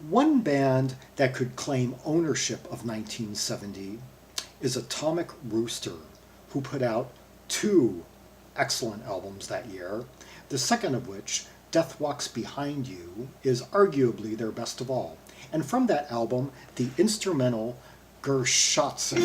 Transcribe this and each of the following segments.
One band that could claim ownership of 1970 is Atomic Rooster, who put out two excellent albums that year, the second of which, Death Walks Behind You, is arguably their best of all. And from that album, the instrumental Gershatzer.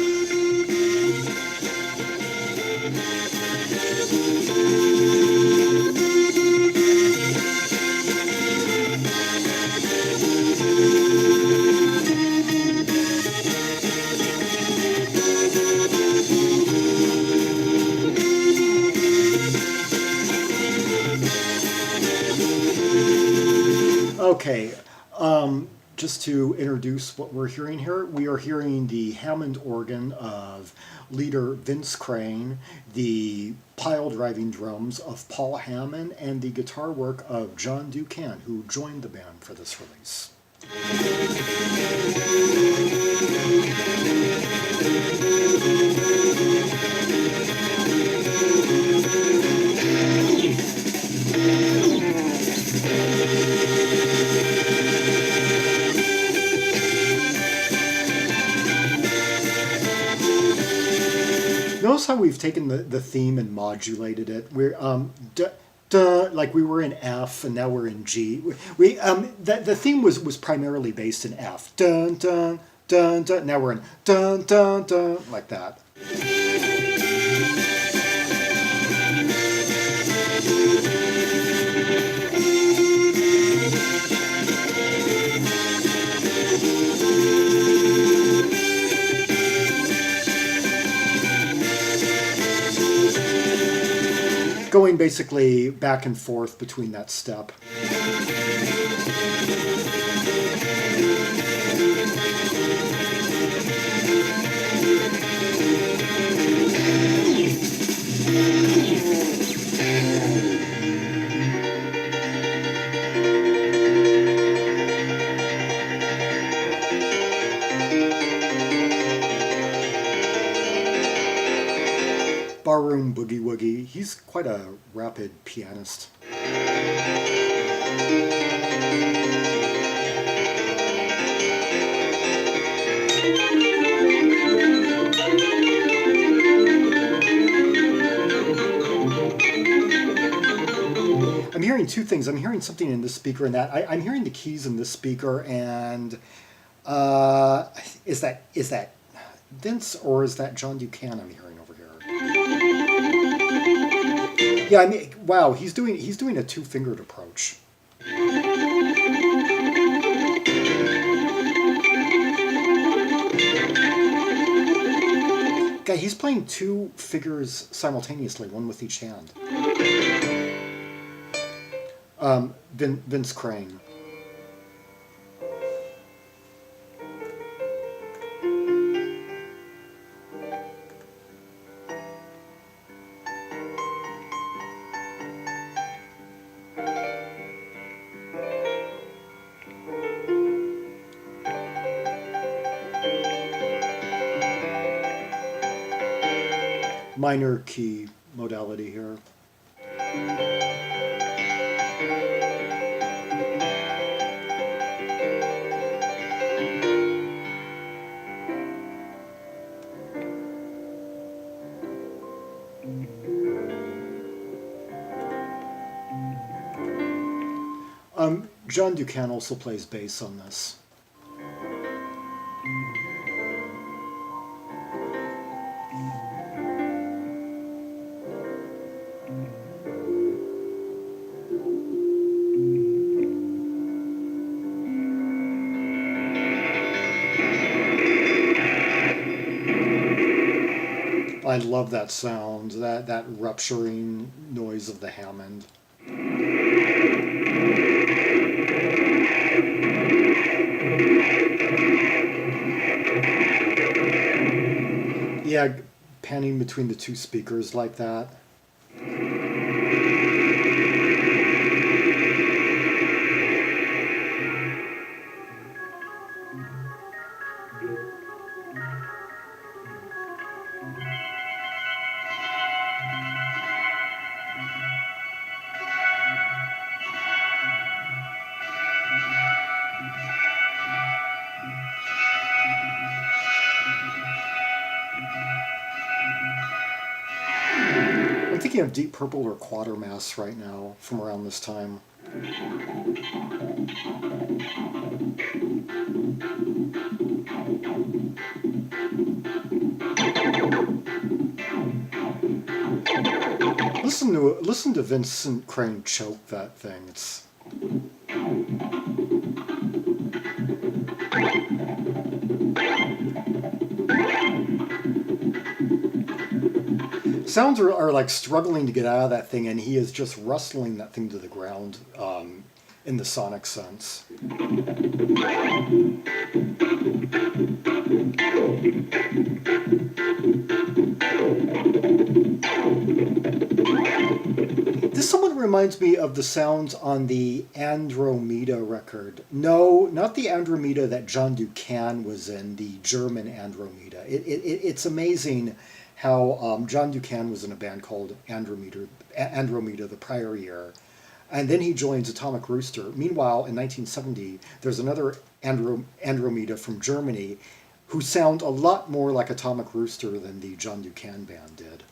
Okay, just to introduce what we're hearing here, we are hearing the Hammond organ of leader Vince Crane, the pile driving drums of Paul Hammond, and the guitar work of John Cann, who joined the band for this release. Notice how we've taken the theme and modulated it. We're like we were in F and now we're in G. The theme was primarily based in F. Dun dun dun dun. Now we're in dun dun dun like that. Going basically back and forth between that step. Barroom Boogie Woogie. He's quite a rapid pianist. I'm hearing two things. I'm hearing something in this speaker and that. I'm hearing the keys in this speaker, and is that Vince or is that John Cann I'm hearing over here? Yeah, I mean, wow, he's doing a two-fingered approach. Guy, he's playing two figures simultaneously, one with each hand. Vince Crane. Minor key modality here. John Cann also plays bass on this. I love that sound, that rupturing noise of the Hammond. Yeah, panning between the two speakers like that. thinking of Deep Purple or Quatermass right now from around this time. Listen to Vincent Crane choke that thing. It's sounds are like struggling to get out of that thing, and he is just rustling that thing to the ground in the sonic sense. This somewhat reminds me of the sounds on the Andromeda record. No, not the Andromeda that John Cann was in, the German Andromeda. It's amazing how John Cann was in a band called Andromeda the prior year, and then he joins Atomic Rooster. Meanwhile, in 1970, there's another Andromeda from Germany who sound a lot more like Atomic Rooster than the John Cann band did.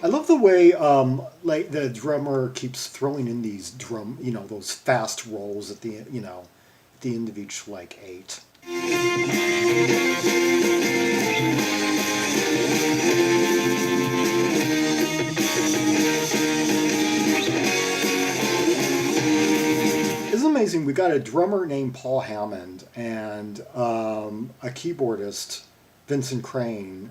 I love the way like the drummer keeps throwing in these those fast rolls at the at the end of each like 8. It's amazing. We got a drummer named Paul Hammond and a keyboardist, Vincent Crane,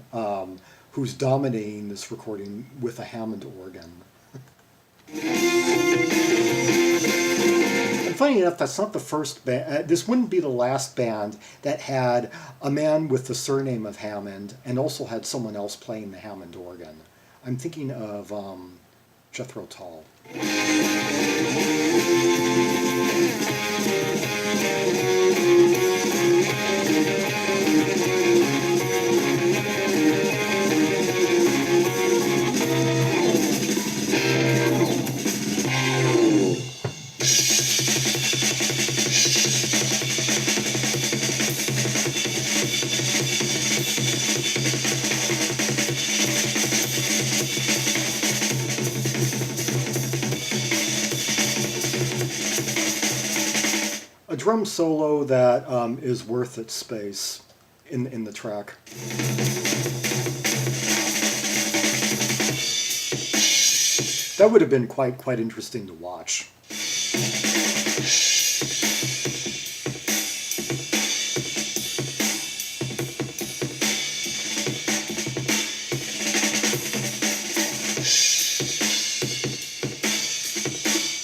who's dominating this recording with a Hammond organ. And funny enough, that's not the first band. This wouldn't be the last band that had a man with the surname of Hammond and also had someone else playing the Hammond organ. I'm thinking of Jethro Tull. A drum solo that is worth its space in the track. That would have been quite interesting to watch.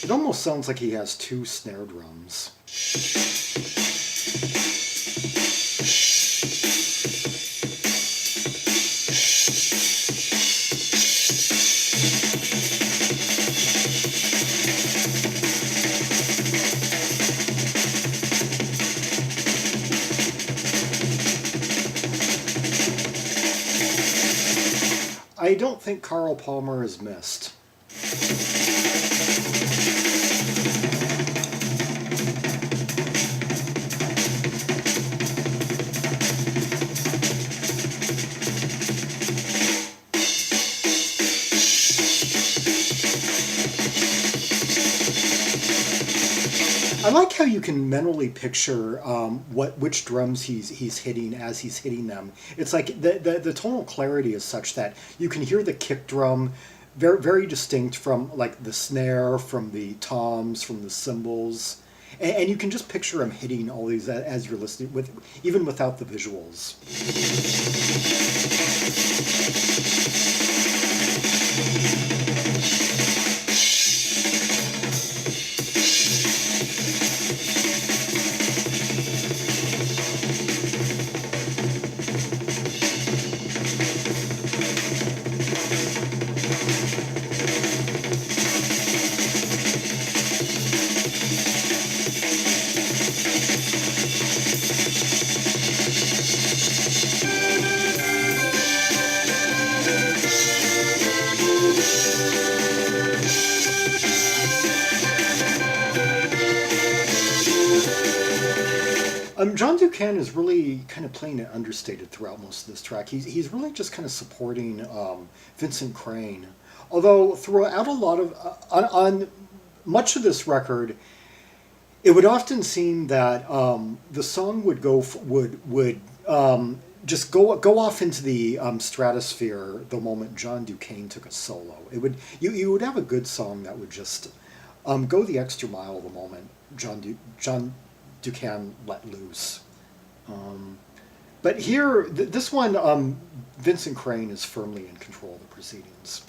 It almost sounds like he has 2 snare drums. I don't think Carl Palmer is missed. I like how you can mentally picture which drums he's hitting as he's hitting them. It's like the tonal clarity is such that you can hear the kick drum very, very distinct from like the snare, from the toms, from the cymbals, and you can just picture him hitting all these as you're listening, even without the visuals. Cann is really kind of playing it understated throughout most of this track. He's really just kind of supporting Vincent Crane. Although throughout a lot of on much of this record, it would often seem that the song would just go off into the stratosphere the moment John Duquesne took a solo. It would you would have a good song that would just go the extra mile the moment John Duquesne let loose. But here, this one, Vincent Crane is firmly in control of the proceedings.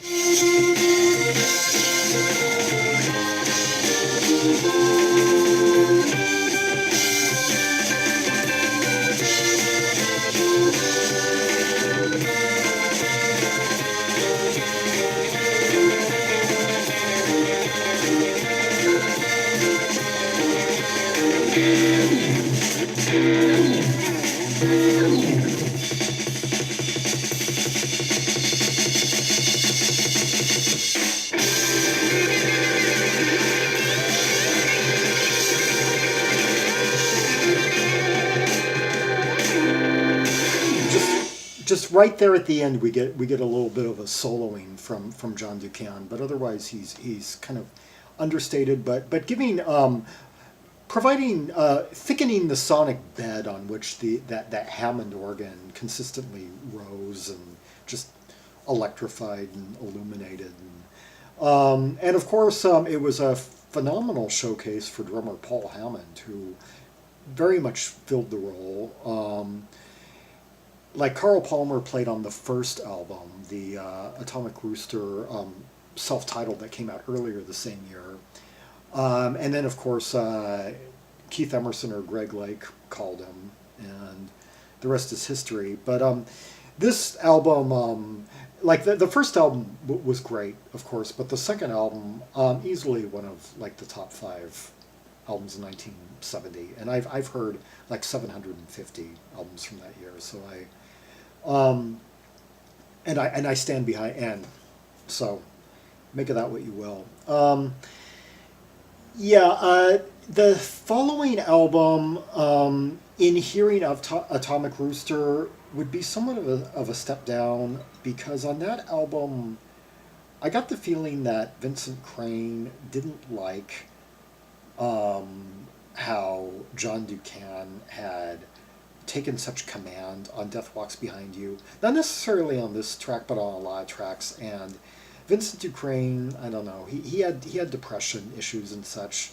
Just right there at the end, we get a little bit of a soloing from John Duquesne, but otherwise he's kind of understated, but giving providing thickening the sonic bed on which that Hammond organ consistently rose and just electrified and illuminated, and of course it was a phenomenal showcase for drummer Paul Hammond, who very much filled the role. Like Carl Palmer played on the first album, the Atomic Rooster self-titled that came out earlier the same year. And then, of course, Keith Emerson or Greg Lake called him, and the rest is history. But this album, like the first album was great, of course, but the second album, easily one of like the top 5 albums in 1970. And I've heard like 750 albums from that year, so and I stand behind, and so make of that what you will. The following album, in hearing of Atomic Rooster, would be somewhat of a step down, because on that album, I got the feeling that Vincent Crane didn't like how John Duquesne had taken such command on Death Walks Behind You. Not necessarily on this track, but on a lot of tracks. And Vincent Crane, I don't know, he had depression issues and such.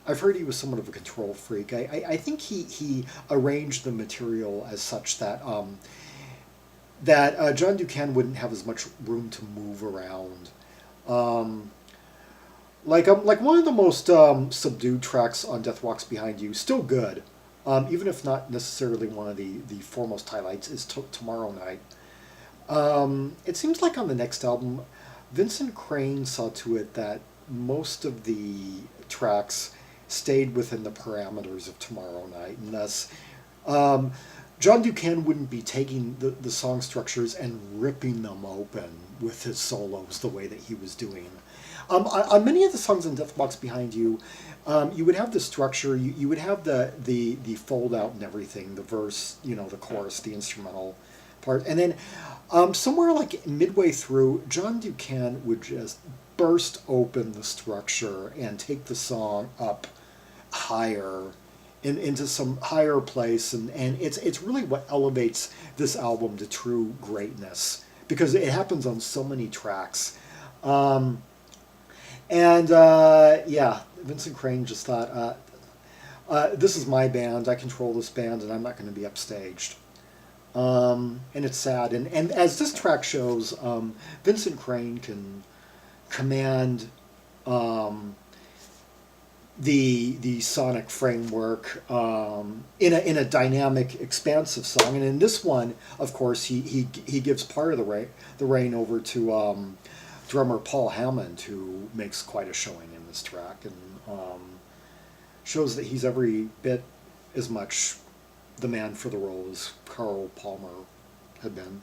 I've heard he was somewhat of a control freak. I think he arranged the material as such that John Duquesne wouldn't have as much room to move around. Like one of the most subdued tracks on Death Walks Behind You, still good, even if not necessarily one of the foremost highlights, is Tomorrow Night. It seems like on the next album, Vincent Crane saw to it that most of the tracks stayed within the parameters of Tomorrow Night, and thus John Duquesne wouldn't be taking the song structures and ripping them open with his solos the way that he was doing. On many of the songs on Death Walks Behind You, you would have the structure, you would have the fold out and everything, the verse, the chorus, the instrumental part, and then somewhere like midway through, John Duquesne would just burst open the structure and take the song up higher, into some higher place, and it's really what elevates this album to true greatness, because it happens on so many tracks. Vincent Crane just thought, this is my band, I control this band, and I'm not going to be upstaged. And it's sad. And as this track shows, Vincent Crane can command the sonic framework in a dynamic, expansive song. And in this one, of course, he gives part of the reign over to drummer Paul Hammond, who makes quite a showing in this track, and shows that he's every bit as much the man for the role as Carl Palmer had been.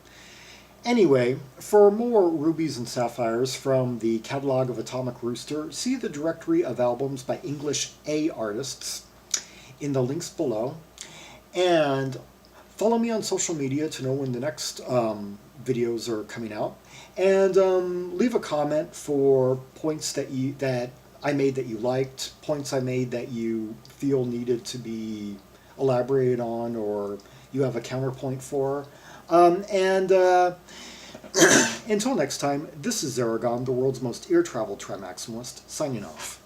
Anyway, for more Rubies and Sapphires from the catalog of Atomic Rooster, see the directory of albums by English A artists in the links below. And follow me on social media to know when the next videos are coming out. And leave a comment for points that I made that you liked, points I made that you feel needed to be elaborated on, or you have a counterpoint for. And until next time, this is Zaragon, the world's most ear travel trimaximalist, signing off.